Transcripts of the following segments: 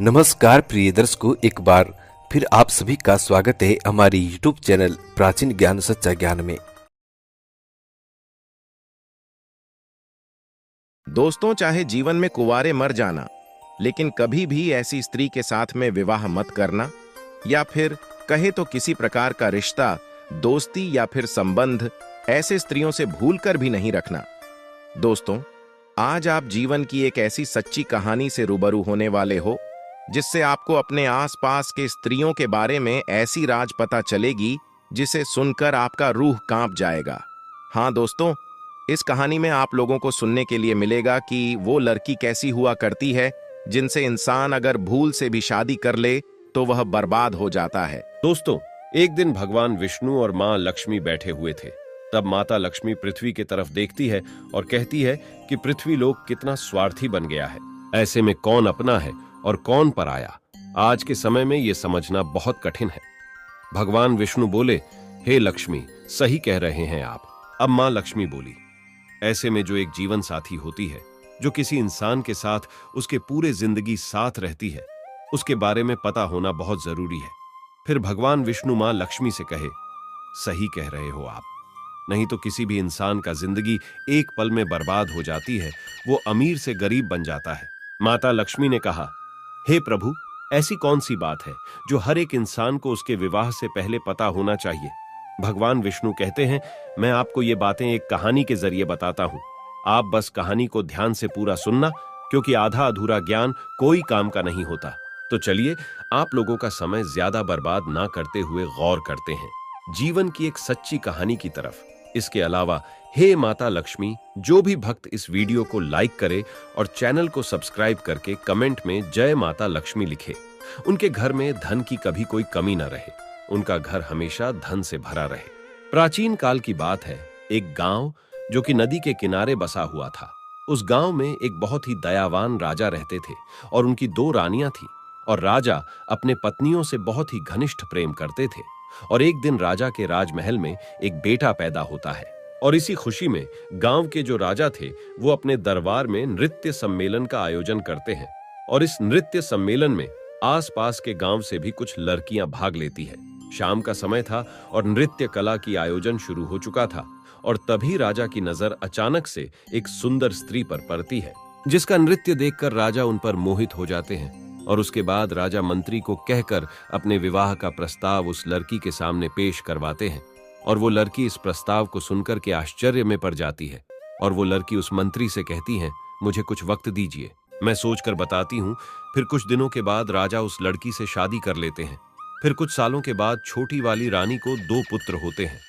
नमस्कार प्रिय दर्शकों, एक बार फिर आप सभी का स्वागत है हमारी यूट्यूब चैनल प्राचीन ज्ञान सच्चा ज्ञान में। दोस्तों, चाहे जीवन में कुंवारे मर जाना, लेकिन कभी भी ऐसी स्त्री के साथ में विवाह मत करना, या फिर कहे तो किसी प्रकार का रिश्ता, दोस्ती या फिर संबंध ऐसे स्त्रियों से भूलकर भी नहीं रखना। दोस्तों, आज आप जीवन की एक ऐसी सच्ची कहानी से रूबरू होने वाले हो जिससे आपको अपने आसपास के स्त्रियों के बारे में ऐसी राज पता चलेगी जिसे सुनकर आपका रूह कांप जाएगा। हाँ दोस्तों, इस कहानी में आप लोगों को सुनने के लिए मिलेगा कि वो लड़की कैसी हुआ करती है जिनसे इंसान अगर भूल से भी शादी कर ले तो वह बर्बाद हो जाता है। दोस्तों, एक दिन भगवान विष्णु और मां लक्ष्मी बैठे हुए थे। तब माता लक्ष्मी पृथ्वी की तरफ देखती है और कहती है कि पृथ्वी लोक कितना स्वार्थी बन गया है। ऐसे में कौन अपना है और कौन पराया, आज के समय में यह समझना बहुत कठिन है। भगवान विष्णु बोले, हे लक्ष्मी, सही कह रहे हैं आप। अब मां लक्ष्मी बोली, ऐसे में जो एक जीवन साथी होती है, जो किसी इंसान के साथ उसके पूरे जिंदगी साथ रहती है, उसके बारे में पता होना बहुत जरूरी है। फिर भगवान विष्णु मां लक्ष्मी से कहे, सही कह रहे हो आप, नहीं तो किसी भी इंसान का जिंदगी एक पल में बर्बाद हो जाती है, वो अमीर से गरीब बन जाता है। माता लक्ष्मी ने कहा, हे प्रभु, ऐसी कौन सी बात है जो हर एक इंसान को उसके विवाह से पहले पता होना चाहिए। भगवान विष्णु कहते हैं, मैं आपको ये बातें एक कहानी के जरिए बताता हूं। आप बस कहानी को ध्यान से पूरा सुनना, क्योंकि आधा अधूरा ज्ञान कोई काम का नहीं होता। तो चलिए, आप लोगों का समय ज्यादा बर्बाद ना करते हुए गौर करते हैं जीवन की एक सच्ची कहानी की तरफ। इसके अलावा हे माता लक्ष्मी, जो भी भक्त इस वीडियो को लाइक करे और चैनल को सब्सक्राइब करके कमेंट में जय माता लक्ष्मी लिखे, उनके घर में धन की कभी कोई कमी न रहे, उनका घर हमेशा धन से भरा रहे। प्राचीन काल की बात है, एक गांव जो कि नदी के किनारे बसा हुआ था। उस गांव में एक बहुत ही दयावान राजा रहते थे और उनकी 2 रानियां थीं। और राजा अपने पत्नियों से बहुत ही घनिष्ठ प्रेम करते थे। और एक दिन राजा के राजमहल में एक बेटा पैदा होता है, और इसी खुशी में गांव के जो राजा थे वो अपने दरबार में नृत्य सम्मेलन का आयोजन करते हैं। और इस नृत्य सम्मेलन में आसपास के गांव से भी कुछ लड़कियां भाग लेती है। शाम का समय था और नृत्य कला की आयोजन शुरू हो चुका था। और तभी राजा की नजर अचानक से एक सुंदर स्त्री पर पड़ती है, जिसका नृत्य देखकर राजा उन पर मोहित हो जाते हैं। और उसके बाद राजा मंत्री को कहकर अपने विवाह का प्रस्ताव उस लड़की के सामने पेश करवाते हैं। और वो लड़की इस प्रस्ताव को सुनकर के आश्चर्य में पड़ जाती है। और वो लड़की उस मंत्री से कहती है, मुझे कुछ वक्त दीजिए, मैं सोचकर बताती हूँ। फिर कुछ दिनों के बाद राजा उस लड़की से शादी कर लेते हैं। फिर कुछ सालों के बाद छोटी वाली रानी को 2 पुत्र होते हैं।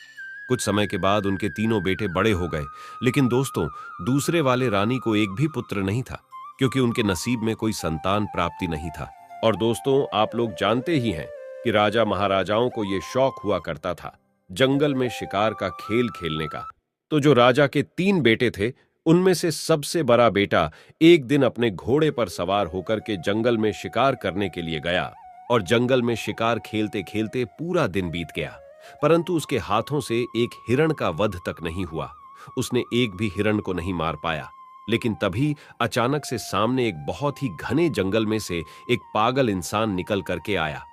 कुछ समय के बाद उनके तीनों बेटे बड़े हो गए, लेकिन दोस्तों, दूसरे वाले रानी को एक भी पुत्र नहीं था, क्योंकि उनके नसीब में कोई संतान प्राप्ति नहीं था। और दोस्तों, आप लोग जानते ही हैं कि राजा महाराजाओं को यह शौक हुआ करता था जंगल में शिकार का खेल खेलने का। तो जो राजा के 3 बेटे थे, उनमें से सबसे बड़ा बेटा एक दिन अपने घोड़े पर सवार होकर के जंगल में शिकार करने के लिए गया। और जंगल में शिकार खेलते खेलते पूरा दिन बीत गया, परंतु उसके हाथों से एक हिरण का वध तक नहीं हुआ। उसने एक भी हिरण को नहीं मार पाया। लेकिन तभी अचानक से सामने एक बहुत ही घने जंगल में से एक पागल इंसान निकल करके आया।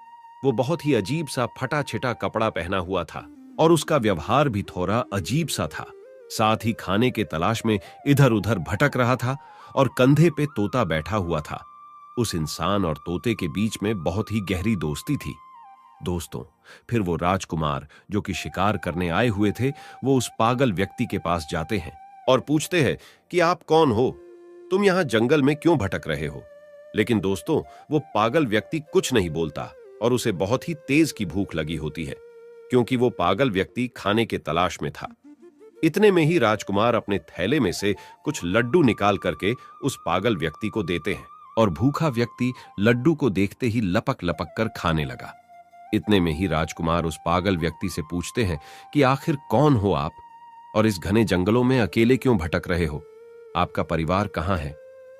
वो बहुत ही अजीब सा फटा छिटा कपड़ा पहना हुआ था और उसका व्यवहार भी थोड़ा अजीब सा था। साथ ही खाने के तलाश में इधर उधर भटक रहा था और कंधे पे तोता बैठा हुआ था। उस इंसान और तोते के बीच में बहुत ही गहरी दोस्ती थी। दोस्तों, फिर वो राजकुमार जो कि शिकार करने आए हुए थे, वो उस पागल व्यक्ति के पास जाते हैं और पूछते हैं कि आप कौन हो, तुम यहां जंगल में क्यों भटक रहे हो। लेकिन दोस्तों, वो पागल व्यक्ति कुछ नहीं बोलता और उसे बहुत ही तेज की भूख लगी होती है, क्योंकि वो पागल व्यक्ति खाने के तलाश में था। इतने में ही राजकुमार अपने थैले में से कुछ लड्डू निकाल करके उस पागल व्यक्ति को देते हैं, और भूखा व्यक्ति लड्डू को देखते ही लपक लपक कर खाने लगा। इतने में ही राजकुमार उस पागल व्यक्ति से पूछते हैं कि आखिर कौन हो आप, और इस घने जंगलों में अकेले क्यों भटक रहे हो, आपका परिवार कहां है।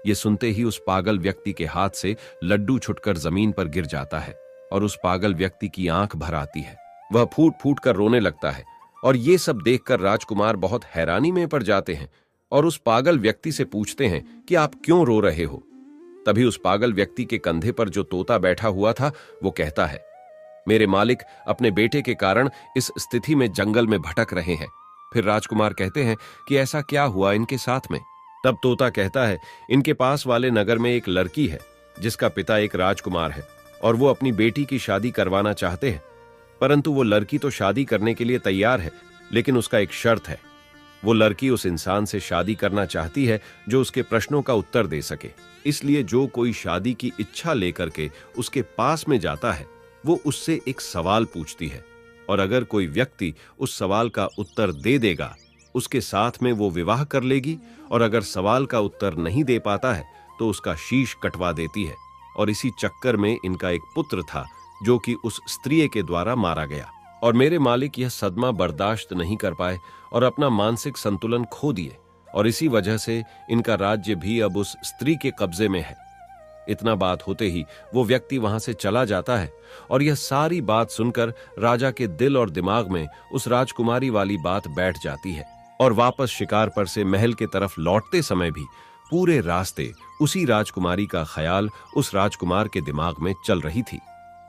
ये सुनते ही उस पागल व्यक्ति के हाथ से लड्डू छुटकर जमीन पर गिर जाता है और उस पागल व्यक्ति की आंख भर आती है। वह फूट फूट कर रोने लगता है। और ये सब देखकर राजकुमार बहुत हैरानी में पड़ जाते हैं और उस पागल व्यक्ति से पूछते हैं कि आप क्यों रो रहे हो। तभी उस पागल व्यक्ति के कंधे पर जो तोता बैठा हुआ था वो कहता है, मेरे मालिक अपने बेटे के कारण इस स्थिति में जंगल में भटक रहे हैं। फिर राजकुमार कहते हैं कि ऐसा क्या हुआ इनके साथ में। तब तोता कहता है, इनके पास वाले नगर में एक लड़की है जिसका पिता एक राजकुमार है और वो अपनी बेटी की शादी करवाना चाहते हैं, परंतु वो लड़की तो शादी करने के लिए तैयार है, लेकिन उसका एक शर्त है। वो लड़की उस इंसान से शादी करना चाहती है जो उसके प्रश्नों का उत्तर दे सके। इसलिए जो कोई शादी की इच्छा लेकर के उसके पास में जाता है वो उससे एक सवाल पूछती है, और अगर कोई व्यक्ति उस सवाल का उत्तर दे देगा उसके साथ में वो विवाह कर लेगी, और अगर सवाल का उत्तर नहीं दे पाता है तो उसका शीश कटवा देती है। और इसी चक्कर में इनका एक पुत्र था जो कि उस स्त्री के द्वारा मारा गया, और मेरे मालिक यह सदमा बर्दाश्त नहीं कर पाए और अपना मानसिक संतुलन खो दिए, और इसी वजह से इनका राज्य भी अब उस स्त्री के कब्जे में है। इतना बात होते ही वो व्यक्ति वहां से चला जाता है, और यह सारी बात सुनकर राजा के दिल और दिमाग में उस राजकुमारी वाली बात बैठ जाती है, और वापस शिकार पर से महल के तरफ लौटते समय भी पूरे रास्ते उसी राजकुमारी का ख्याल उस राजकुमार के दिमाग में चल रही थी।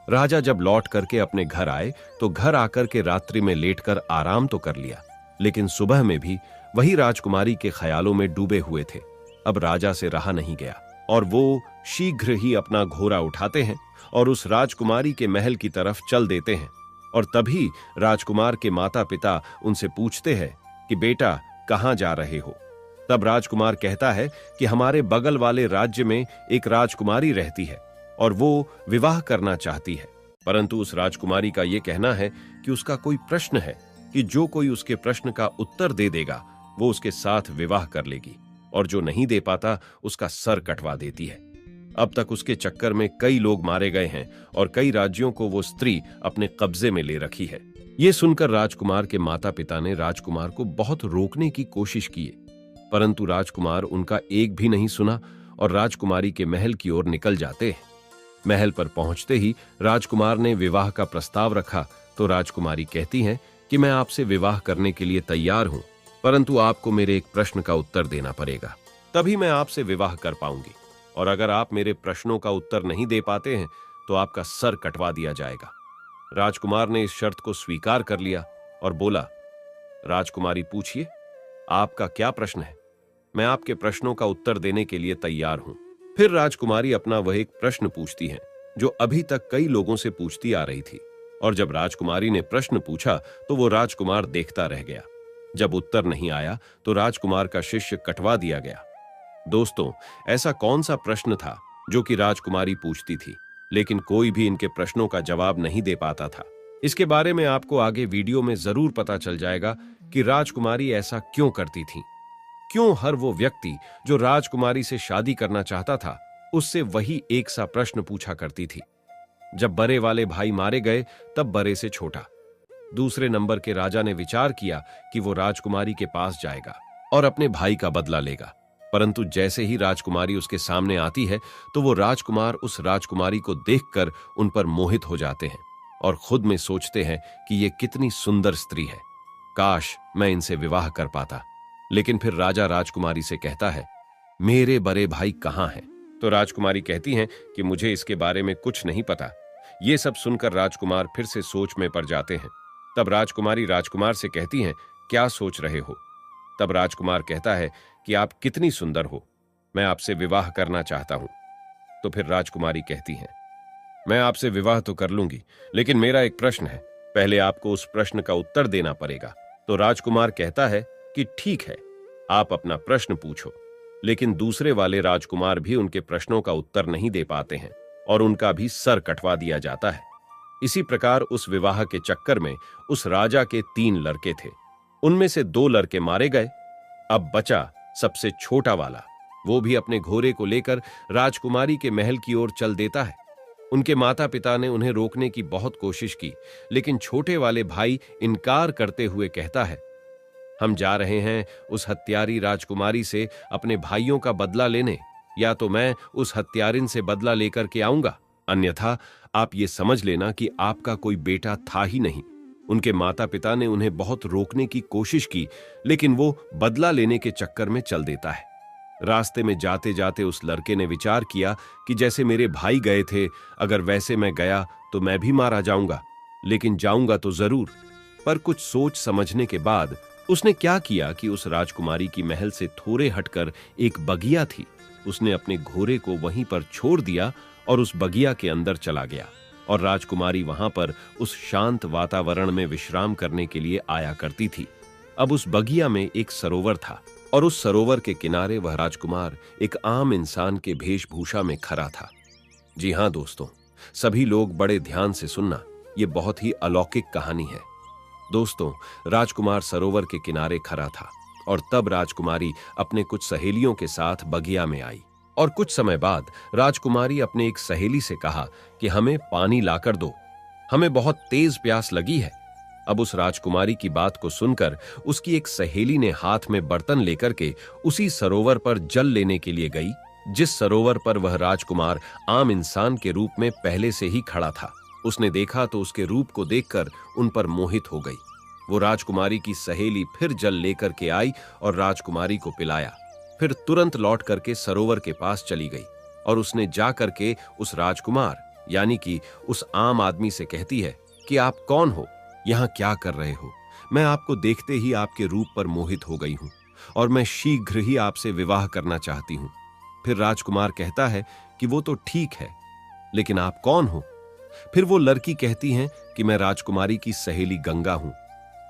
राजा जब लौट करके अपने घर आए तो घर आकर के रात्रि में लेटकर आराम तो कर लिया, लेकिन सुबह में भी वही राजकुमारी के ख्यालों में डूबे हुए थे। अब राजा से रहा नहीं गया और वो शीघ्र ही अपना घोड़ा उठाते हैं और उस राजकुमारी के महल की तरफ चल देते हैं। और तभी राजकुमार के माता पिता उनसे पूछते हैं कि बेटा कहां जा रहे हो। तब राजकुमार कहता है कि हमारे बगल वाले राज्य में एक राजकुमारी रहती है और वो विवाह करना चाहती है, परंतु उस राजकुमारी का यह कहना है कि उसका कोई प्रश्न है कि जो कोई उसके प्रश्न का उत्तर दे देगा वो उसके साथ विवाह कर लेगी, और जो नहीं दे पाता उसका सर कटवा देती है। अब तक उसके चक्कर में कई लोग मारे गए हैं और कई राज्यों को वो स्त्री अपने कब्जे में ले रखी है। ये सुनकर राजकुमार के माता पिता ने राजकुमार को बहुत रोकने की कोशिश की, परंतु राजकुमार उनका एक भी नहीं सुना और राजकुमारी के महल की ओर निकल जाते हैं। महल पर पहुंचते ही राजकुमार ने विवाह का प्रस्ताव रखा तो राजकुमारी कहती हैं कि मैं आपसे विवाह करने के लिए तैयार हूं, परंतु आपको मेरे एक प्रश्न का उत्तर देना पड़ेगा, तभी मैं आपसे विवाह कर पाऊंगी, और अगर आप मेरे प्रश्नों का उत्तर नहीं दे पाते हैं तो आपका सर कटवा दिया जाएगा। राजकुमार ने इस शर्त को स्वीकार कर लिया और बोला, राजकुमारी पूछिए, आपका क्या प्रश्न है? मैं आपके प्रश्नों का उत्तर देने के लिए तैयार हूं। फिर राजकुमारी अपना वह एक प्रश्न पूछती है जो अभी तक कई लोगों से पूछती आ रही थी, और जब राजकुमारी ने प्रश्न पूछा तो वो राजकुमार देखता रह गया। जब उत्तर नहीं आया तो राजकुमार का शिष्य कटवा दिया गया। दोस्तों, ऐसा कौन सा प्रश्न था जो कि राजकुमारी पूछती थी, लेकिन कोई भी इनके प्रश्नों का जवाब नहीं दे पाता था? इसके बारे में आपको आगे वीडियो में जरूर पता चल जाएगा कि राजकुमारी ऐसा क्यों करती थी, क्यों हर वो व्यक्ति जो राजकुमारी से शादी करना चाहता था उससे वही एक सा प्रश्न पूछा करती थी। जब बड़े वाले भाई मारे गए तब बड़े से छोटा दूसरे नंबर के राजा ने विचार किया कि वो राजकुमारी के पास जाएगा और अपने भाई का बदला लेगा, परंतु जैसे ही राजकुमारी उसके सामने आती है तो वो राजकुमार उस राजकुमारी को देखकर उन पर मोहित हो जाते हैं और खुद में सोचते हैं कि ये कितनी सुंदर स्त्री है, काश मैं इनसे विवाह कर पाता। लेकिन फिर राजा राजकुमारी से कहता है, मेरे बड़े भाई कहां हैं? तो राजकुमारी कहती हैं कि मुझे इसके बारे में कुछ नहीं पता। ये सब सुनकर राजकुमार फिर से सोच में पड़ जाते हैं। तब राजकुमारी राजकुमार से कहती हैं, क्या सोच रहे हो? तब राजकुमार कहता है कि आप कितनी सुंदर हो, मैं आपसे विवाह करना चाहता हूं। तो फिर राजकुमारी कहती हैं, मैं आपसे विवाह तो कर लूंगी, लेकिन मेरा एक प्रश्न है, पहले आपको उस प्रश्न का उत्तर देना पड़ेगा। तो राजकुमार कहता है कि ठीक है, आप अपना प्रश्न पूछो। लेकिन दूसरे वाले राजकुमार भी उनके प्रश्नों का उत्तर नहीं दे पाते हैं और उनका भी सर कटवा दिया जाता है। इसी प्रकार उस विवाह के चक्कर में उस राजा के 3 लड़के थे, उनमें से 2 लड़के मारे गए। अब बचा सबसे छोटा वाला, वो भी अपने घोड़े को लेकर राजकुमारी के महल की ओर चल देता है। उनके माता पिता ने उन्हें रोकने की बहुत कोशिश की, लेकिन छोटे वाले भाई इनकार करते हुए कहता है, हम जा रहे हैं उस हत्यारी राजकुमारी से अपने भाइयों का बदला लेने, या तो मैं उस हत्यारिन से बदला लेकर के आऊंगा, अन्यथा आप ये समझ लेना कि आपका कोई बेटा था ही नहीं। उनके माता पिता ने उन्हें बहुत रोकने की कोशिश की, लेकिन वो बदला लेने के चक्कर में चल देता है। रास्ते में जाते जाते उस लड़के ने विचार किया कि जैसे मेरे भाई गए थे, अगर वैसे मैं गया तो मैं भी मारा जाऊंगा, लेकिन जाऊंगा तो जरूर। पर कुछ सोच समझने के बाद उसने क्या किया कि उस राजकुमारी की महल से थोड़े हटकर एक बगिया थी। उसने अपने घोड़े को वहीं पर छोड़ दिया और उस बगिया के अंदर चला गया। और राजकुमारी वहां पर उस शांत वातावरण में विश्राम करने के लिए आया करती थी। अब उस बगिया में एक सरोवर था और उस सरोवर के किनारे वह राजकुमार एक आम इंसान के वेशभूषा में खड़ा था। जी हां दोस्तों, सभी लोग बड़े ध्यान से सुनना, यह बहुत ही अलौकिक कहानी है। दोस्तों, राजकुमार सरोवर के किनारे खड़ा था और तब राजकुमारी अपने कुछ सहेलियों के साथ बगिया में आई। और कुछ समय बाद राजकुमारी अपने एक सहेली से कहा कि हमें पानी लाकर दो, हमें बहुत तेज प्यास लगी है। अब उस राजकुमारी की बात को सुनकर उसकी एक सहेली ने हाथ में बर्तन लेकर के उसी सरोवर पर जल लेने के लिए गई, जिस सरोवर पर वह राजकुमार आम इंसान के रूप में पहले से ही खड़ा था। उसने देखा तो उसके रूप को देखकर उन पर मोहित हो गई। वो राजकुमारी की सहेली फिर जल लेकर के आई और राजकुमारी को पिलाया। फिर तुरंत लौट करके सरोवर के पास चली गई और उसने जा करके उस राजकुमार यानी कि उस आम आदमी से कहती है कि आप कौन हो, यहां क्या कर रहे हो? मैं आपको देखते ही आपके रूप पर मोहित हो गई हूं और मैं शीघ्र ही आपसे विवाह करना चाहती हूं। फिर राजकुमार कहता है कि वो तो ठीक है, लेकिन आप कौन हो? फिर वो लड़की कहती है कि मैं राजकुमारी की सहेली गंगा हूं।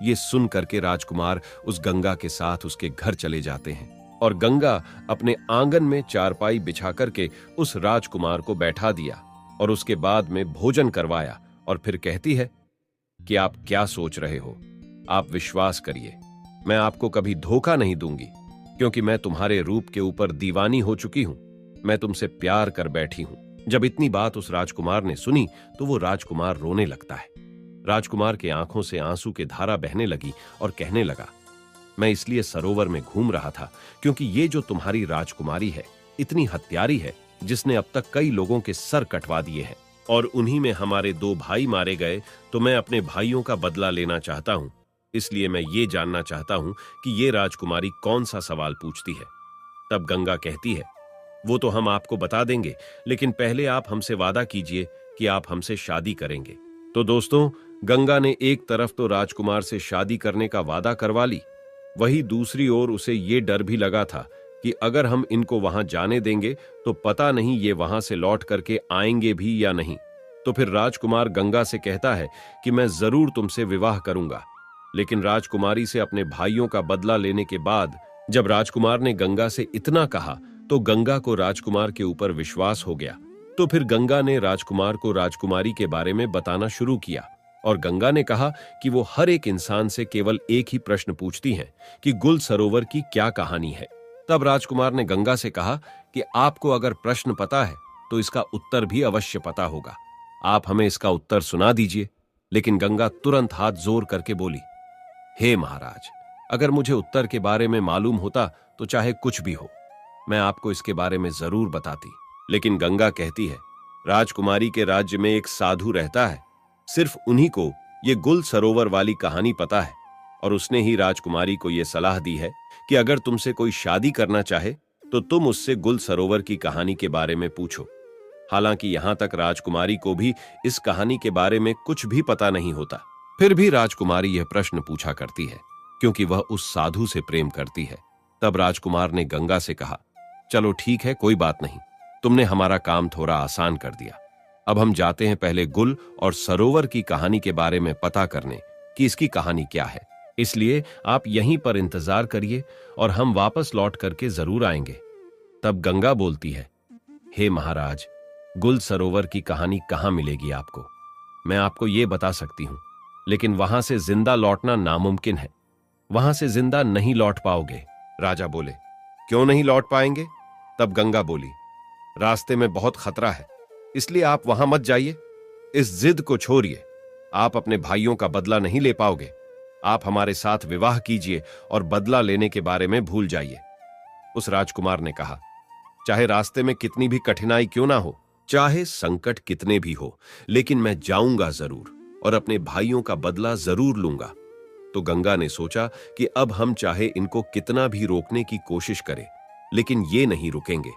ये सुन करके राजकुमार उस गंगा के साथ उसके घर चले जाते हैं और गंगा अपने आंगन में चारपाई बिछा करके उस राजकुमार को बैठा दिया और उसके बाद में भोजन करवाया और फिर कहती है कि आप क्या सोच रहे हो? आप विश्वास करिए, मैं आपको कभी धोखा नहीं दूंगी, क्योंकि मैं तुम्हारे रूप के ऊपर दीवानी हो चुकी हूं। मैं तुमसे प्यार कर बैठी हूं। जब इतनी बात उस राजकुमार ने सुनी तो वो राजकुमार रोने लगता है। राजकुमार के आंखों से आंसू की धारा बहने लगी और कहने लगा, मैं इसलिए सरोवर में घूम रहा था क्योंकि ये जो तुम्हारी राजकुमारी है इतनी हत्यारी है, जिसने अब तक कई लोगों के सर कटवा दिए हैं और उन्हीं में हमारे 2 भाई मारे गए। तो मैं अपने भाइयों का बदला लेना चाहता हूं। इसलिए मैं ये जानना चाहता हूं कि ये राजकुमारी कौन सा सवाल पूछती है। तब गंगा कहती है, वो तो हम आपको बता देंगे, लेकिन पहले आप हमसे वादा कीजिए कि आप हमसे शादी करेंगे। तो दोस्तों, गंगा ने एक तरफ तो राजकुमार से शादी करने का वादा करवा ली, वहीं दूसरी ओर उसे ये डर भी लगा था कि अगर हम इनको वहां जाने देंगे तो पता नहीं ये वहां से लौट करके आएंगे भी या नहीं। तो फिर राजकुमार गंगा से कहता है कि मैं जरूर तुमसे विवाह करूंगा। लेकिन राजकुमारी से अपने भाइयों का बदला लेने के बाद जब राजकुमार ने गंगा से इतना कहा तो गंगा को राजकुमार के ऊपर विश्वास हो गया। तो फिर गंगा ने राजकुमार को राजकुमारी के बारे में बताना शुरू किया और गंगा ने कहा कि वो हर एक इंसान से केवल एक ही प्रश्न पूछती हैं कि गुल सरोवर की क्या कहानी है। तब राजकुमार ने गंगा से कहा कि आपको अगर प्रश्न पता है तो इसका उत्तर भी अवश्य पता होगा, आप हमें इसका उत्तर सुना दीजिए। लेकिन गंगा तुरंत हाथ जोर करके बोली, हे महाराज, अगर मुझे उत्तर के बारे में मालूम होता तो चाहे कुछ भी हो, मैं आपको इसके बारे में जरूर बताती। लेकिन गंगा कहती है, राजकुमारी के राज्य में एक साधु रहता है, सिर्फ उन्हीं को ये गुल सरोवर वाली कहानी पता है और उसने ही राजकुमारी को यह सलाह दी है कि अगर तुमसे कोई शादी करना चाहे तो तुम उससे गुल सरोवर की कहानी के बारे में पूछो। हालांकि यहां तक राजकुमारी को भी इस कहानी के बारे में कुछ भी पता नहीं होता, फिर भी राजकुमारी यह प्रश्न पूछा करती है क्योंकि वह उस साधु से प्रेम करती है। तब राजकुमार ने गंगा से कहा, चलो ठीक है, कोई बात नहीं, तुमने हमारा काम थोड़ा आसान कर दिया। अब हम जाते हैं पहले गुल और सरोवर की कहानी के बारे में पता करने कि इसकी कहानी क्या है। इसलिए आप यहीं पर इंतजार करिए और हम वापस लौट करके जरूर आएंगे। तब गंगा बोलती है, हे महाराज, गुल सरोवर की कहानी कहां मिलेगी आपको? मैं आपको यह बता सकती हूं, लेकिन वहां से जिंदा लौटना नामुमकिन है। वहां से जिंदा नहीं लौट पाओगे। राजा बोले, क्यों नहीं लौट पाएंगे? तब गंगा बोली, रास्ते में बहुत खतरा है, इसलिए आप वहां मत जाइए। इस जिद को छोड़िए, आप अपने भाइयों का बदला नहीं ले पाओगे। आप हमारे साथ विवाह कीजिए और बदला लेने के बारे में भूल जाइए। उस राजकुमार ने कहा, चाहे रास्ते में कितनी भी कठिनाई क्यों ना हो, चाहे संकट कितने भी हो, लेकिन मैं जाऊंगा जरूर और अपने भाइयों का बदला जरूर लूंगा। तो गंगा ने सोचा कि अब हम चाहे इनको कितना भी रोकने की कोशिश करें, लेकिन ये नहीं रुकेंगे।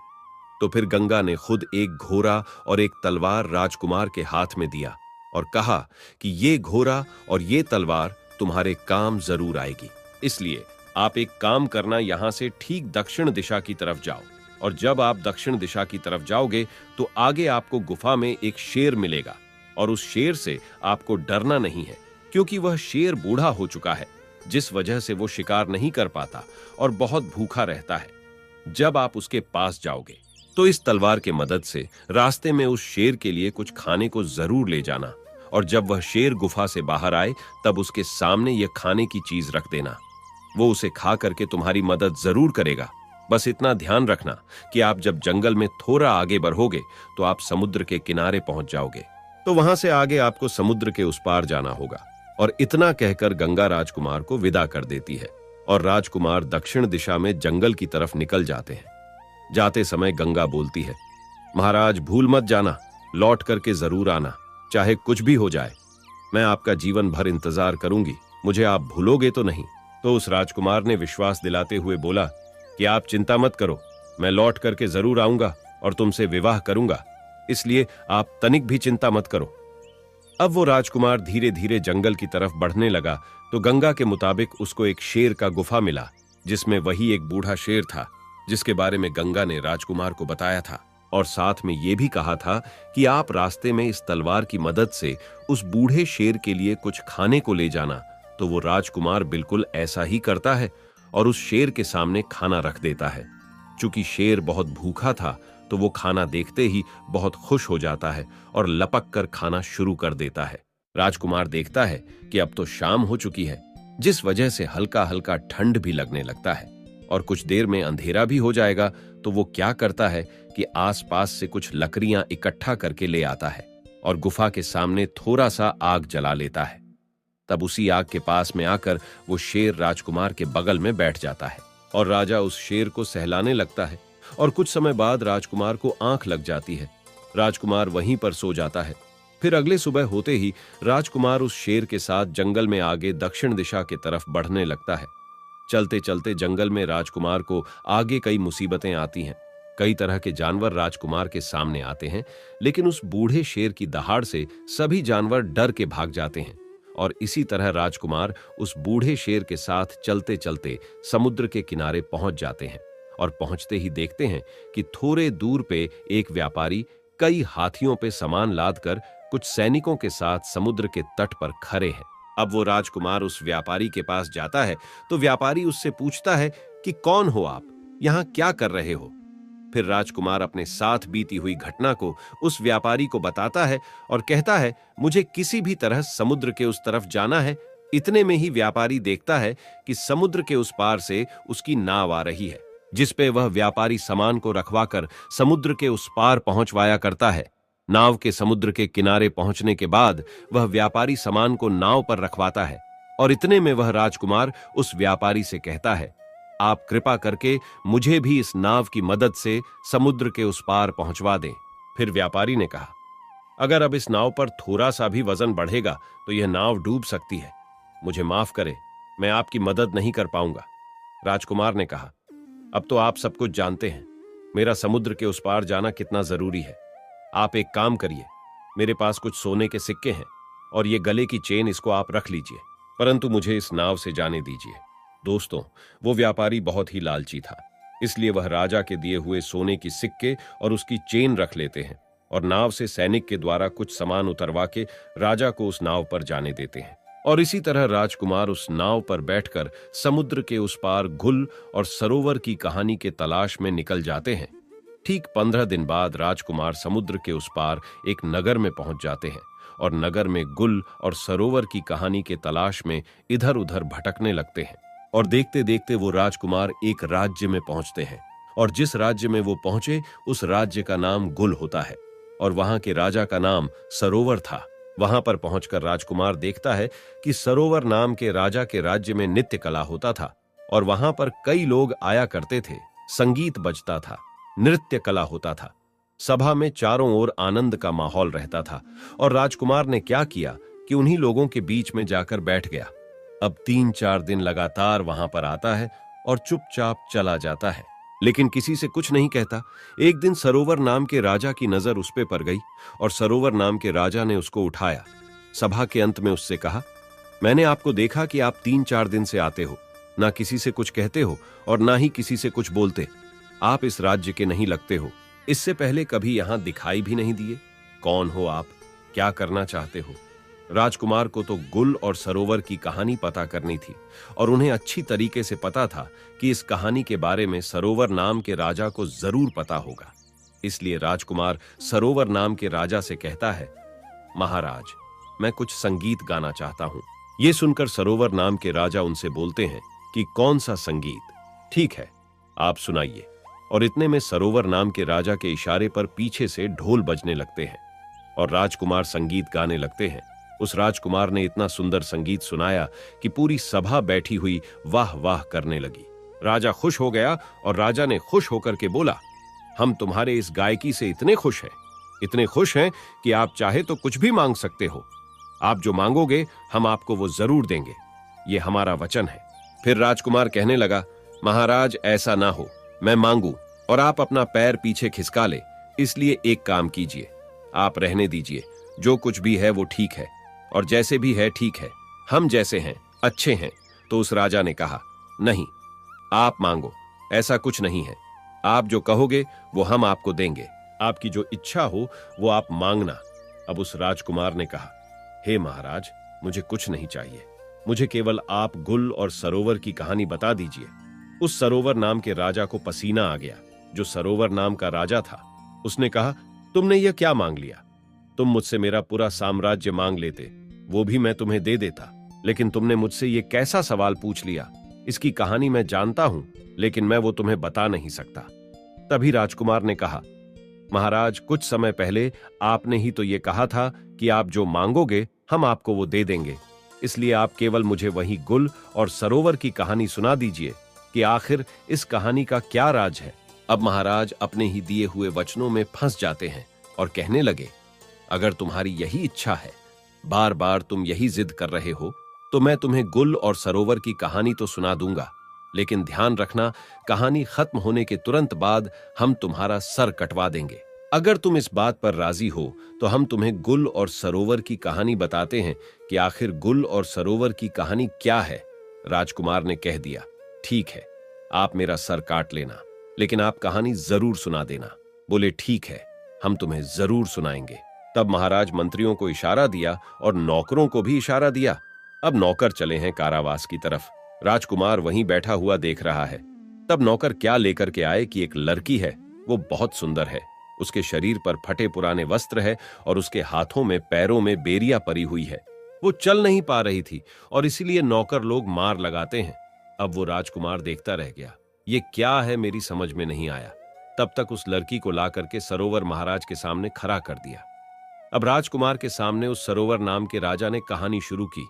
तो फिर गंगा ने खुद एक घोड़ा और एक तलवार राजकुमार के हाथ में दिया और कहा कि ये घोड़ा और ये तलवार तुम्हारे काम जरूर आएगी। इसलिए आप एक काम करना, यहां से ठीक दक्षिण दिशा की तरफ जाओ, और जब आप दक्षिण दिशा की तरफ जाओगे तो आगे आपको गुफा में एक शेर मिलेगा, और उस शेर से आपको डरना नहीं है, क्योंकि वह शेर बूढ़ा हो चुका है, जिस वजह से वो शिकार नहीं कर पाता और बहुत भूखा रहता है। जब आप उसके पास जाओगे तो इस तलवार के मदद से रास्ते में उस शेर के लिए कुछ खाने को जरूर ले जाना, और जब वह शेर गुफा से बाहर आए तब उसके सामने यह खाने की चीज रख देना। वो उसे खा करके तुम्हारी मदद जरूर करेगा। बस इतना ध्यान रखना कि आप जब जंगल में थोड़ा आगे बढ़ोगे तो आप समुद्र के किनारे पहुंच जाओगे। तो वहां से आगे आपको समुद्र के उस पार जाना होगा। और इतना कहकर गंगा राजकुमार को विदा कर देती है, और राजकुमार दक्षिण दिशा में जंगल की तरफ निकल जाते हैं। जाते समय गंगा बोलती है, महाराज भूल मत जाना, लौट करके जरूर आना, चाहे कुछ भी हो जाए। मैं आपका जीवन भर इंतजार करूंगी, मुझे आप भूलोगे तो नहीं। तो उस राजकुमार ने विश्वास दिलाते हुए बोला कि आप चिंता मत करो, मैं लौट करके जरूर आऊंगा और तुमसे विवाह करूंगा, इसलिए आप तनिक भी चिंता मत करो। अब वो राजकुमार धीरे धीरे जंगल की तरफ बढ़ने लगा तो गंगा के मुताबिक उसको एक शेर का गुफा मिला, जिसमें वही एक बूढ़ा शेर था जिसके बारे में गंगा ने राजकुमार को बताया था, और साथ में ये भी कहा था कि आप रास्ते में इस तलवार की मदद से उस बूढ़े शेर के लिए कुछ खाने को ले जाना। तो वो राजकुमार बिल्कुल ऐसा ही करता है और उस शेर के सामने खाना रख देता है। चूंकि शेर बहुत भूखा था तो वो खाना देखते ही बहुत खुश हो जाता है और लपक कर खाना शुरू कर देता है। राजकुमार देखता है कि अब तो शाम हो चुकी है, जिस वजह से हल्का हल्का ठंड भी लगने लगता है और कुछ देर में अंधेरा भी हो जाएगा। तो वो क्या करता है कि आसपास से कुछ लकड़ियां इकट्ठा करके ले आता है और गुफा के सामने थोड़ा सा आग जला लेता है। तब उसी आग के पास में आकर वो शेर राजकुमार के बगल में बैठ जाता है और राजा उस शेर को सहलाने लगता है। और कुछ समय बाद राजकुमार को आंख लग जाती है। राजकुमार वहीं पर सो जाता है। फिर अगले सुबह होते ही राजकुमार उस शेर के साथ जंगल में आगे दक्षिण दिशा की तरफ बढ़ने लगता है। चलते चलते जंगल में राजकुमार को आगे कई मुसीबतें आती हैं। कई तरह के जानवर राजकुमार के सामने आते हैं, लेकिन उस बूढ़े शेर की दहाड़ से सभी जानवर डर के भाग जाते हैं। और इसी तरह राजकुमार उस बूढ़े शेर के साथ चलते चलते समुद्र के किनारे पहुंच जाते हैं, और पहुंचते ही देखते हैं कि थोड़े दूर पे एक व्यापारी कई हाथियों पे सामान लादकर कुछ सैनिकों के साथ समुद्र के तट पर खड़े हैं। अब वो राजकुमार उस व्यापारी के पास जाता है तो व्यापारी उससे पूछता है कि कौन हो आप, यहां क्या कर रहे हो। फिर राजकुमार अपने साथ बीती हुई घटना को उस व्यापारी को बताता है और कहता है, मुझे किसी भी तरह समुद्र के उस तरफ जाना है। इतने में ही व्यापारी देखता है कि समुद्र के उस पार से उसकी नाव आ रही है, जिस पे वह व्यापारी सामान को रखवाकर समुद्र के उस पार पहुंचवाया करता है। नाव के समुद्र के किनारे पहुंचने के बाद वह व्यापारी सामान को नाव पर रखवाता है, और इतने में वह राजकुमार उस व्यापारी से कहता है, आप कृपा करके मुझे भी इस नाव की मदद से समुद्र के उस पार पहुंचवा दें। फिर व्यापारी ने कहा, अगर अब इस नाव पर थोड़ा सा भी वजन बढ़ेगा तो यह नाव डूब सकती है, मुझे माफ करें, मैं आपकी मदद नहीं कर पाऊंगा। राजकुमार ने कहा, अब तो आप सब कुछ जानते हैं, मेरा समुद्र के उस पार जाना कितना जरूरी है। आप एक काम करिए, मेरे पास कुछ सोने के सिक्के हैं और ये गले की चेन, इसको आप रख लीजिए, परंतु मुझे इस नाव से जाने दीजिए। दोस्तों, वो व्यापारी बहुत ही लालची था, इसलिए वह राजा के दिए हुए सोने की सिक्के और उसकी चेन रख लेते हैं और नाव से सैनिक के द्वारा कुछ सामान उतरवा के राजा को उस नाव पर जाने देते हैं। और इसी तरह राजकुमार उस नाव पर बैठकर समुद्र के उस पार गुल और सरोवर की कहानी के तलाश में निकल जाते हैं। ठीक 15 दिन बाद राजकुमार समुद्र के उस पार एक नगर में पहुंच जाते हैं और नगर में गुल और सरोवर की कहानी के तलाश में इधर उधर भटकने लगते हैं। और देखते देखते वो राजकुमार एक राज्य में पहुंचते हैं, और जिस राज्य में वो पहुंचे उस राज्य का नाम गुल होता है और वहां के राजा का नाम सरोवर था। वहां पर पहुंचकर राजकुमार देखता है कि सरोवर नाम के राजा के राज्य में नृत्य कला होता था और वहां पर कई लोग आया करते थे, संगीत बजता था, नृत्य कला होता था। सभा में चारों ओर आनंद का माहौल रहता था और राजकुमार ने क्या किया कि उन्हीं लोगों के बीच में जाकर बैठ गया। अब 3-4 दिन लगातार वहां पर आता है और चुपचाप चला जाता है, लेकिन किसी से कुछ नहीं कहता। एक दिन सरोवर नाम के राजा की नजर उस पे पड़ गई और सरोवर नाम के राजा ने उसको उठाया। सभा के अंत में उससे कहा, मैंने आपको देखा कि आप 3-4 दिन से आते हो, ना किसी से कुछ कहते हो और ना ही किसी से कुछ बोलते। आप इस राज्य के नहीं लगते हो। इससे पहले कभी यहां दिखाई भी नहीं दिए। कौन हो आप? क्या करना चाहते हो? राजकुमार को तो गुल और सरोवर की कहानी पता करनी थी और उन्हें अच्छी तरीके से पता था कि इस कहानी के बारे में सरोवर नाम के राजा को जरूर पता होगा। इसलिए राजकुमार सरोवर नाम के राजा से कहता है, महाराज, मैं कुछ संगीत गाना चाहता हूं। यह सुनकर सरोवर नाम के राजा उनसे बोलते हैं कि कौन सा संगीत? ठीक है, आप सुनाइए। और इतने में सरोवर नाम के राजा के इशारे पर पीछे से ढोल बजने लगते हैं और राजकुमार संगीत गाने लगते हैं। उस राजकुमार ने इतना सुंदर संगीत सुनाया कि पूरी सभा बैठी हुई वाह वाह करने लगी। राजा खुश हो गया और राजा ने खुश होकर के बोला, हम तुम्हारे इस गायकी से इतने खुश हैं, इतने खुश हैं कि आप चाहे तो कुछ भी मांग सकते हो। आप जो मांगोगे हम आपको वो जरूर देंगे, ये हमारा वचन है। फिर राजकुमार कहने लगा, महाराज ऐसा ना हो, मैं मांगू और आप अपना पैर पीछे खिसका ले, इसलिए एक काम कीजिए, आप रहने दीजिए। जो कुछ भी है वो ठीक है और जैसे भी है ठीक है, हम जैसे हैं अच्छे हैं। तो उस राजा ने कहा, नहीं, आप मांगो, ऐसा कुछ नहीं है। आप जो कहोगे वो हम आपको देंगे। आपकी जो इच्छा हो वो आप मांगना। अब उस राजकुमार ने कहा, हे महाराज, मुझे कुछ नहीं चाहिए, मुझे केवल आप गुल और सरोवर की कहानी बता दीजिए। उस सरोवर नाम के राजा को पसीना आ गया, जो सरोवर नाम का राजा था। उसने कहा, तुमने यह क्या मांग लिया? तुम मुझसे मेरा पूरा साम्राज्य मांग लेते, वो भी मैं तुम्हें दे देता, लेकिन तुमने मुझसे ये कैसा सवाल पूछ लिया? इसकी कहानी मैं जानता हूं, लेकिन मैं वो तुम्हें बता नहीं सकता। तभी राजकुमार ने कहा, महाराज, कुछ समय पहले आपने ही तो ये कहा था कि आप जो मांगोगे हम आपको वो दे देंगे। इसलिए आप केवल मुझे वही गुल और सरोवर की कहानी सुना दीजिए कि आखिर इस कहानी का क्या राज है। अब महाराज अपने ही दिए हुए वचनों में फंस जाते हैं और कहने लगे, अगर तुम्हारी यही इच्छा है, बार बार तुम यही जिद कर रहे हो, तो मैं तुम्हें गुल और सरोवर की कहानी तो सुना दूंगा, लेकिन ध्यान रखना, कहानी खत्म होने के तुरंत बाद हम तुम्हारा सर कटवा देंगे। अगर तुम इस बात पर राजी हो तो हम तुम्हें गुल और सरोवर की कहानी बताते हैं कि आखिर गुल और सरोवर की कहानी क्या है। राजकुमार ने कह दिया, ठीक है, आप मेरा सर काट लेना, लेकिन आप कहानी जरूर सुना देना। बोले, ठीक है, हम तुम्हें जरूर सुनाएंगे। तब महाराज मंत्रियों को इशारा दिया और नौकरों को भी इशारा दिया। अब नौकर चले हैं कारावास की तरफ। राजकुमार वहीं बैठा हुआ देख रहा है। तब नौकर क्या लेकर के आए कि एक लड़की है, वो बहुत सुंदर है। उसके शरीर पर फटे पुराने वस्त्र है और उसके हाथों में पैरों में बेरिया परी हुई है। वो चल नहीं पा रही थी और इसीलिए नौकर लोग मार लगाते हैं। अब वो राजकुमार देखता रह गया, ये क्या है, मेरी समझ में नहीं आया। तब तक उस लड़की को ला करके सरोवर महाराज के सामने खड़ा कर दिया। अब राजकुमार के सामने उस सरोवर नाम के राजा ने कहानी शुरू की।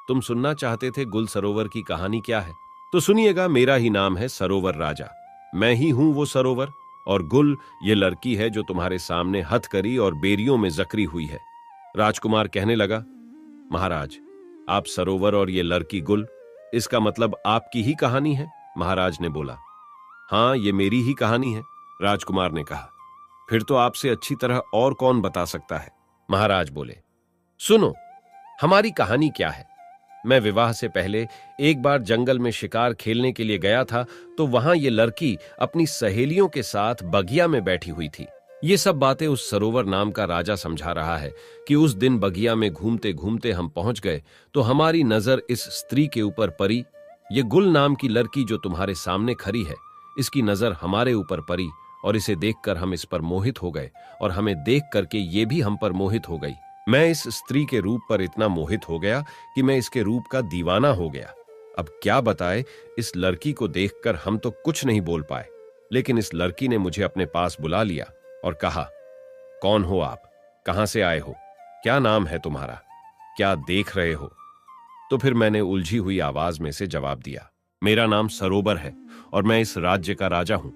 तुम सुनना चाहते थे गुल सरोवर की कहानी क्या है, तो सुनिएगा। मेरा ही नाम है सरोवर राजा, मैं ही हूं वो सरोवर, और गुल ये लड़की है जो तुम्हारे सामने हथकरी और बेरियों में जकरी हुई है। राजकुमार कहने लगा, महाराज, आप सरोवर और ये लड़की गुल, इसका मतलब आपकी ही कहानी है? महाराज ने बोला, हां, ये मेरी ही कहानी है। राजकुमार ने कहा, फिर तो आपसे अच्छी तरह और कौन बता सकता है? महाराज बोले, सुनो, हमारी कहानी क्या है। मैं विवाह से पहले एक बार जंगल में शिकार खेलने के लिए गया था, तो वहां ये लड़की अपनी सहेलियों के साथ बगिया में बैठी हुई थी। ये सब बातें उस सरोवर नाम का राजा समझा रहा है कि उस दिन बगिया में घूमते घूमते हम पहुंच गए तो हमारी नजर इस स्त्री के ऊपर पड़ी। ये गुल नाम की लड़की जो तुम्हारे सामने खड़ी है, इसकी नजर हमारे ऊपर पड़ी और इसे देखकर हम इस पर मोहित हो गए और हमें देख करके ये भी हम पर मोहित हो गई। मैं इस स्त्री के रूप पर इतना मोहित हो गया कि मैं इसके रूप का दीवाना हो गया। अब क्या बताए, इस लड़की को देखकर हम तो कुछ नहीं बोल पाए, लेकिन इस लड़की ने मुझे अपने पास बुला लिया और कहा, कौन हो आप, कहां से आए हो, क्या नाम है तुम्हारा, क्या देख रहे हो? तो फिर मैंने उलझी हुई आवाज में से जवाब दिया, मेरा नाम सरोवर है और मैं इस राज्य का राजा हूं।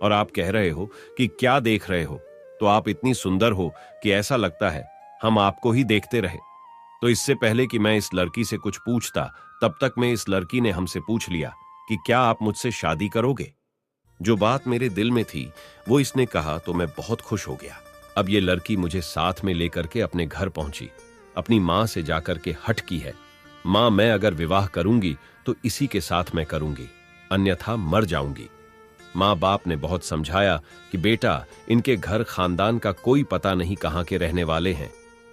और आप कह रहे हो कि क्या देख रहे हो, तो आप इतनी सुंदर हो कि ऐसा लगता है हम आपको ही देखते रहे। तो इससे पहले कि मैं इस लड़की से कुछ पूछता, तब तक में इस लड़की ने हमसे पूछ लिया कि क्या आप मुझसे शादी करोगे। जो बात मेरे दिल में थी वो इसने कहा तो मैं बहुत खुश हो गया। अब ये लड़की मुझे साथ में लेकर के अपने घर पहुंची। अपनी माँ से जाकर के हट की है, माँ मैं अगर विवाह करूंगी तो इसी के साथ मैं करूंगी, अन्यथा मर जाऊंगी। माँ बाप ने बहुत समझाया कि बेटा इनके घर खानदान का कोई पता नहीं कहाँ के रहने वाले हैं,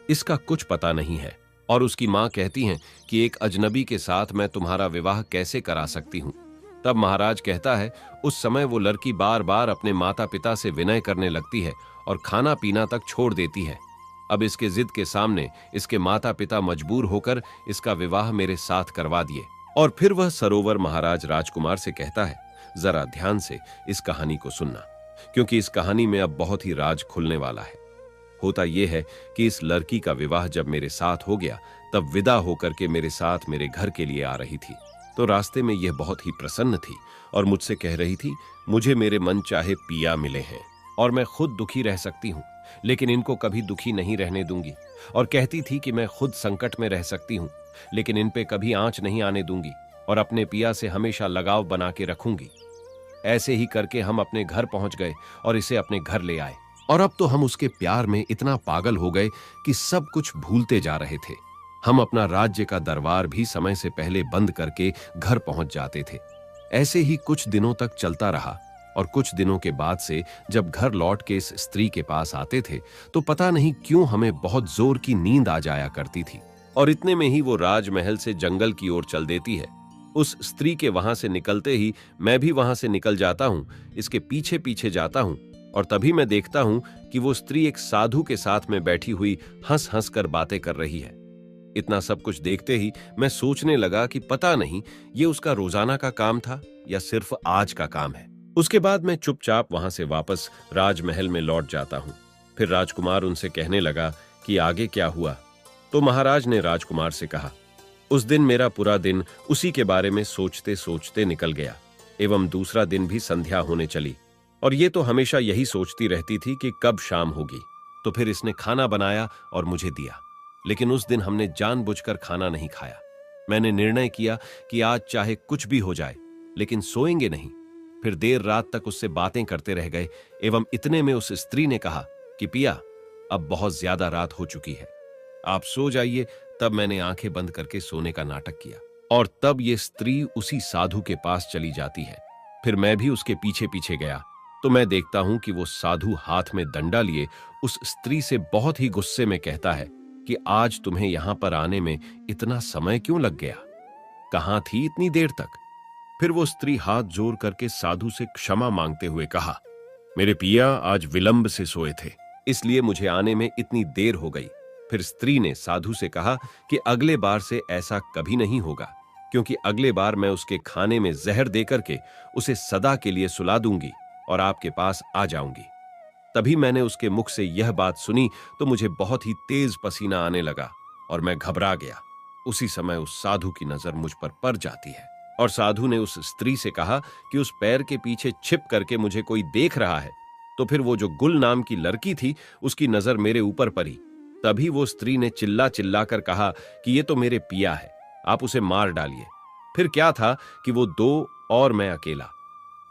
इसका कुछ पता नहीं है। और उसकी माँ कहती हैं कि एक अजनबी के साथ मैं तुम्हारा विवाह कैसे करा सकती हूँ। तब महाराज कहता है उस समय वो लड़की बार बार अपने माता पिता से विनय करने लगती है और खाना पीना तक छोड़ देती है। अब इसके जिद के सामने इसके माता पिता मजबूर होकर इसका विवाह मेरे साथ करवा दिए। और फिर वह सरोवर महाराज राजकुमार से कहता है जरा ध्यान से इस कहानी को सुनना, क्योंकि इस कहानी में अब बहुत ही राज खुलने वाला है। होता यह है कि इस लड़की का विवाह जब मेरे साथ हो गया तब विदा होकर के मेरे साथ मेरे घर के लिए आ रही थी। तो रास्ते में यह बहुत ही प्रसन्न थी और मुझसे कह रही थी मुझे मेरे मन चाहे पिया मिले हैं और मैं खुद दुखी रह सकती हूँ, लेकिन इनको कभी दुखी नहीं रहने दूंगी। और कहती थी कि मैं खुद संकट में रह सकती हूँ, लेकिन इन पे कभी आंच नहीं आने दूंगी और अपने पिया से हमेशा लगाव बना के रखूंगी। ऐसे ही करके हम अपने घर पहुंच गए और इसे अपने घर ले आए। और अब तो हम उसके प्यार में इतना पागल हो गए कि सब कुछ भूलते जा रहे थे। हम अपना राज्य का दरबार भी समय से पहले बंद करके घर पहुंच जाते थे। ऐसे ही कुछ दिनों तक चलता रहा और कुछ दिनों के बाद से जब घर लौट के इस स्त्री के पास आते थे तो पता नहीं क्यों हमें बहुत जोर की नींद आ जाया करती थी। और इतने में ही वो राजमहल से जंगल की ओर चल देती है। उस स्त्री के वहां से निकलते ही मैं भी वहां से निकल जाता हूं, इसके पीछे पीछे जाता हूं। और तभी मैं देखता हूं कि वो स्त्री एक साधु के साथ में बैठी हुई हंस हंस कर बातें कर रही है। इतना सब कुछ देखते ही मैं सोचने लगा कि पता नहीं ये उसका रोजाना का काम था या सिर्फ आज का काम है। उसके बाद मैं चुपचाप वहां से वापस राजमहल में लौट जाता हूं। फिर राजकुमार उनसे कहने लगा कि आगे क्या हुआ। तो महाराज ने राजकुमार से कहा उस दिन मेरा पूरा दिन उसी के बारे में सोचते सोचते निकल गया एवं दूसरा दिन भी संध्या होने चली और ये तो हमेशा यही सोचती रहती थी कि कब शाम होगी। तो फिर इसने खाना बनाया और मुझे दिया, लेकिन उस दिन हमने जानबूझकर खाना नहीं खाया। मैंने निर्णय किया कि आज चाहे कुछ भी हो जाए लेकिन सोएंगे नहीं। फिर देर रात तक उससे बातें करते रह गए एवं इतने में उस स्त्री ने कहा कि पिया अब बहुत ज्यादा रात हो चुकी है, आप सो जाइए। तब मैंने आंखें बंद करके सोने का नाटक किया और तब ये स्त्री उसी साधु के पास चली जाती है। फिर मैं भी उसके पीछे पीछे गया तो मैं देखता हूं कि वो साधु हाथ में डंडा लिए उस स्त्री से बहुत ही गुस्से में कहता है कि आज तुम्हें यहां पर आने में इतना समय क्यों लग गया, कहां थी इतनी देर तक। फिर वो स्त्री हाथ जोड़ करके साधु से क्षमा मांगते हुए कहा मेरे पिया आज विलंब से सोए थे, इसलिए मुझे आने में इतनी देर हो गई। फिर स्त्री ने साधु से कहा कि अगले बार से ऐसा कभी नहीं होगा, क्योंकि अगले बार मैं उसके खाने में जहर देकर के उसे सदा के लिए सुला दूंगी और आपके पास आ जाऊंगी। तभी मैंने उसके मुख से यह बात सुनी तो मुझे बहुत ही तेज पसीना आने लगा और मैं घबरा गया। उसी समय उस साधु की नजर मुझ पर पड़ जाती है और साधु ने उस स्त्री से कहा कि उस पैर के पीछे छिप करके मुझे कोई देख रहा है। तो फिर वो जो गुल नाम की लड़की थी उसकी नजर मेरे ऊपर पड़ी। तभी वो स्त्री ने चिल्ला चिल्ला कर कहा कि ये तो मेरे पिया है, आप उसे मार डालिए। फिर क्या था कि वो दो और मैं अकेला,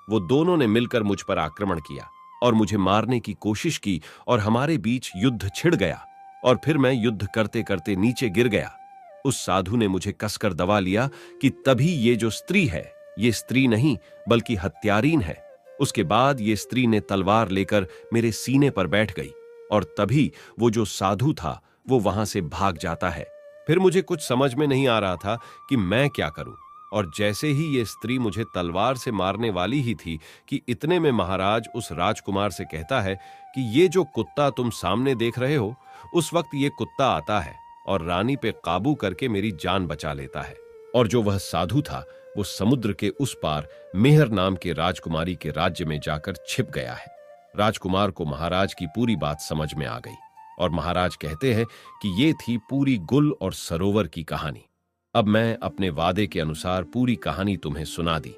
वो दोनों ने मिलकर मुझ पर आक्रमण किया और मुझे मारने की कोशिश की और हमारे बीच युद्ध छिड़ गया और फिर मैं युद्ध करते करते नीचे गिर गया। उस साधु ने मुझे कसकर दबा लिया कि तभी ये जो स्त्री है ये स्त्री नहीं बल्कि हत्यारीन है। उसके बाद ये स्त्री ने तलवार लेकर मेरे सीने पर बैठ गई और तभी वो जो साधु था वो वहां से भाग जाता है। फिर मुझे कुछ समझ में नहीं आ रहा था कि मैं क्या करूं और जैसे ही ये स्त्री मुझे तलवार से मारने वाली ही थी कि इतने में महाराज उस राजकुमार से कहता है कि ये जो कुत्ता तुम सामने देख रहे हो, उस वक्त ये कुत्ता आता है और रानी पे काबू करके मेरी जान बचा लेता है। और जो वह साधु था वो समुद्र के उस पार मेहर नाम के राजकुमारी के राज्य में जाकर छिप गया है। राजकुमार को महाराज की पूरी बात समझ में आ गई और महाराज कहते हैं कि ये थी पूरी गुल और सरोवर की कहानी। अब मैं अपने वादे के अनुसार पूरी कहानी तुम्हें सुना दी।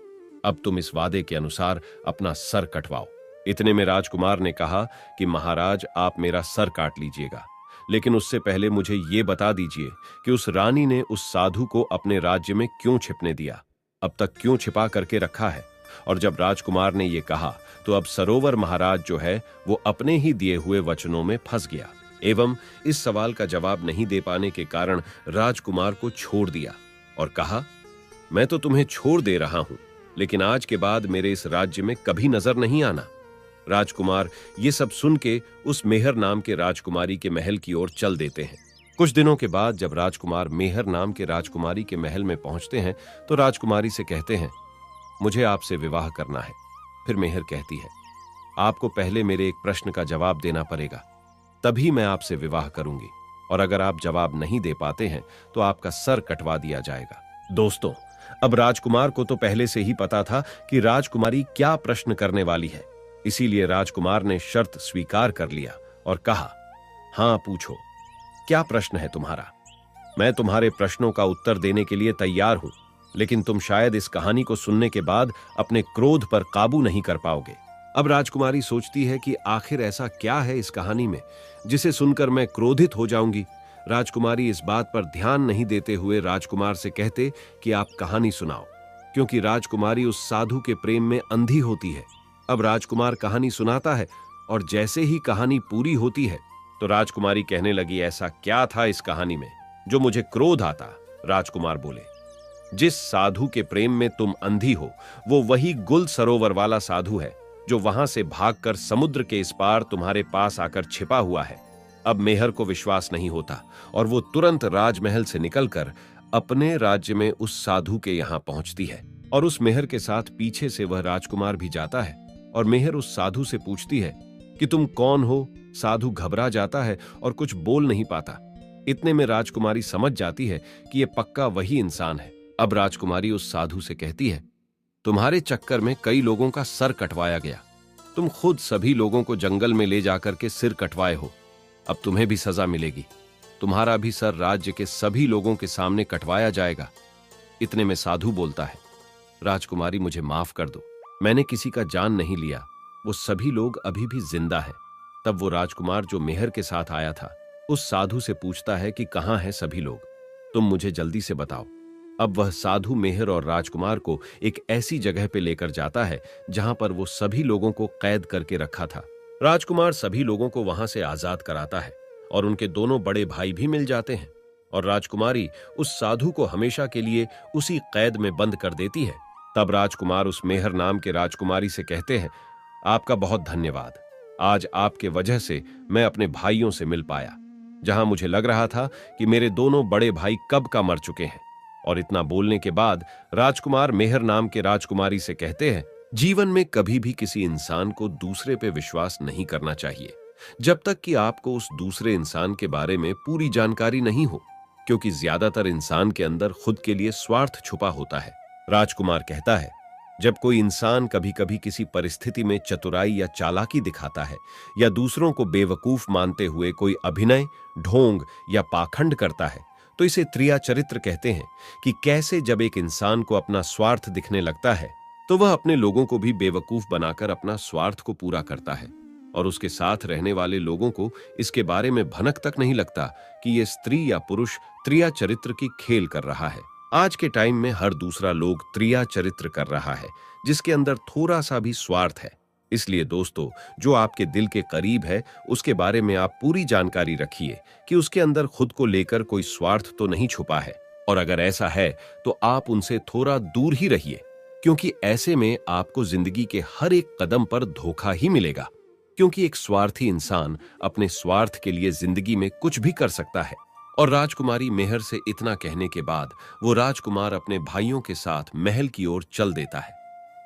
अब तुम इस वादे के अनुसार अपना सर कटवाओ। इतने में राजकुमार ने कहा कि महाराज आप मेरा सर काट लीजिएगा, लेकिन उससे पहले मुझे ये बता दीजिए कि उस रानी ने उस साधु को अपने राज्य में क्यों छिपने दिया, अब तक क्यों छिपा करके रखा है और जब राजकुमार ने ये कहा तो अब सरोवर महाराज जो है वो अपने ही दिए हुए वचनों में फंस गया एवं इस सवाल का जवाब नहीं दे पाने के कारण राजकुमार को छोड़ दिया और कहा, मैं तो तुम्हें छोड़ दे रहा हूं, लेकिन आज के बाद मेरे इस राज्य में कभी नजर नहीं आना। राजकुमार ये सब सुन के उस मेहर नाम के राजकुमारी के महल की ओर चल देते हैं। कुछ दिनों के बाद जब राजकुमार मेहर नाम के राजकुमारी के महल में पहुंचते हैं तो राजकुमारी से कहते हैं, मुझे आपसे विवाह करना है। फिर मेहर कहती है, आपको पहले मेरे एक प्रश्न का जवाब देना पड़ेगा, तभी मैं आपसे विवाह करूंगी, और अगर आप जवाब नहीं दे पाते हैं तो आपका सर कटवा दिया जाएगा। दोस्तों, अब राजकुमार को तो पहले से ही पता था कि राजकुमारी क्या प्रश्न करने वाली है, इसीलिए राजकुमार ने शर्त स्वीकार कर लिया और कहा, हां पूछो, क्या प्रश्न है तुम्हारा? मैं तुम्हारे प्रश्नों का उत्तर देने के लिए तैयार हूं, लेकिन तुम शायद इस कहानी को सुनने के बाद अपने क्रोध पर काबू नहीं कर पाओगे। अब राजकुमारी सोचती है कि आखिर ऐसा क्या है इस कहानी में जिसे सुनकर मैं क्रोधित हो जाऊंगी। राजकुमारी इस बात पर ध्यान नहीं देते हुए राजकुमार से कहते कि आप कहानी सुनाओ, क्योंकि राजकुमारी उस साधु के प्रेम में अंधी होती है। अब राजकुमार कहानी सुनाता है और जैसे ही कहानी पूरी होती है तो राजकुमारी कहने लगी, ऐसा क्या था इस कहानी में जो मुझे क्रोध आता? राजकुमार बोले, जिस साधु के प्रेम में तुम अंधी हो वो वही गुल सरोवर वाला साधु है जो वहां से भागकर समुद्र के इस पार तुम्हारे पास आकर छिपा हुआ है। अब मेहर को विश्वास नहीं होता और वो तुरंत राजमहल से निकलकर अपने राज्य में उस साधु के यहां पहुंचती है और उस मेहर के साथ पीछे से वह राजकुमार भी जाता है और मेहर उस साधु से पूछती है कि तुम कौन हो? साधु घबरा जाता है और कुछ बोल नहीं पाता। इतने में राजकुमारी समझ जाती है कि यह पक्का वही इंसान है। अब राजकुमारी उस साधु से कहती है, तुम्हारे चक्कर में कई लोगों का सर कटवाया गया, तुम खुद सभी लोगों को जंगल में ले जाकर के सिर कटवाए हो, अब तुम्हें भी सजा मिलेगी, तुम्हारा भी सर राज्य के सभी लोगों के सामने कटवाया जाएगा। इतने में साधु बोलता है, राजकुमारी मुझे माफ कर दो, मैंने किसी का जान नहीं लिया, वो सभी लोग अभी भी जिंदा हैं। तब वो राजकुमार जो मेहर के साथ आया था उस साधु से पूछता है कि कहां हैं सभी लोग, तुम मुझे जल्दी से बताओ। अब वह साधु मेहर और राजकुमार को एक ऐसी जगह पे लेकर जाता है जहां पर वो सभी लोगों को कैद करके रखा था। राजकुमार सभी लोगों को वहां से आजाद कराता है और उनके दोनों बड़े भाई भी मिल जाते हैं और राजकुमारी उस साधु को हमेशा के लिए उसी कैद में बंद कर देती है। तब राजकुमार उस मेहर नाम के राजकुमारी से कहते हैं, आपका बहुत धन्यवाद, आज आपके वजह से मैं अपने भाइयों से मिल पाया, जहां मुझे लग रहा था कि मेरे दोनों बड़े भाई कब का मर चुके हैं। और इतना बोलने के बाद राजकुमार मेहर नाम के राजकुमारी से कहते हैं, जीवन में कभी भी किसी इंसान को दूसरे पे विश्वास नहीं करना चाहिए जब तक कि आपको उस दूसरे इंसान के बारे में पूरी जानकारी नहीं हो, क्योंकि ज्यादातर इंसान के अंदर खुद के लिए स्वार्थ छुपा होता है। राजकुमार कहता है, जब कोई इंसान कभी कभी किसी परिस्थिति में चतुराई या चालाकी दिखाता है या दूसरों को बेवकूफ मानते हुए कोई अभिनय, ढोंग या पाखंड करता है तो इसे त्रिया चरित्र कहते हैं कि कैसे जब एक इंसान को अपना स्वार्थ दिखने लगता है तो वह अपने लोगों को भी बेवकूफ बनाकर अपना स्वार्थ को पूरा करता है और उसके साथ रहने वाले लोगों को इसके बारे में भनक तक नहीं लगता कि यह स्त्री या पुरुष त्रिया चरित्र की खेल कर रहा है। आज के टाइम में हर दूसरा लोग त्रिया चरित्र कर रहा है जिसके अंदर थोड़ा सा भी स्वार्थ है। इसलिए दोस्तों, जो आपके दिल के करीब है उसके बारे में आप पूरी जानकारी रखिए कि उसके अंदर खुद को लेकर कोई स्वार्थ तो नहीं छुपा है, और अगर ऐसा है तो आप उनसे थोड़ा दूर ही रहिए, क्योंकि ऐसे में आपको जिंदगी के हर एक कदम पर धोखा ही मिलेगा, क्योंकि एक स्वार्थी इंसान अपने स्वार्थ के लिए जिंदगी में कुछ भी कर सकता है। और राजकुमारी मेहर से इतना कहने के बाद वो राजकुमार अपने भाइयों के साथ महल की ओर चल देता है।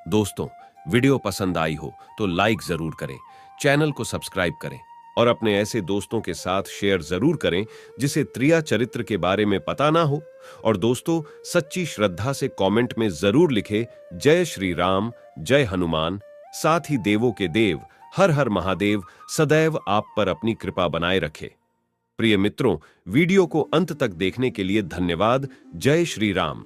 दोस्तों, वीडियो पसंद आई हो तो लाइक जरूर करें, चैनल को सब्सक्राइब करें और अपने ऐसे दोस्तों के साथ शेयर जरूर करें जिसे त्रिया चरित्र के बारे में पता ना हो। और दोस्तों, सच्ची श्रद्धा से कमेंट में जरूर लिखे, जय श्री राम, जय हनुमान, साथ ही देवों के देव हर हर महादेव सदैव आप पर अपनी कृपा बनाए रखे। प्रिय मित्रों, वीडियो को अंत तक देखने के लिए धन्यवाद। जय श्री राम।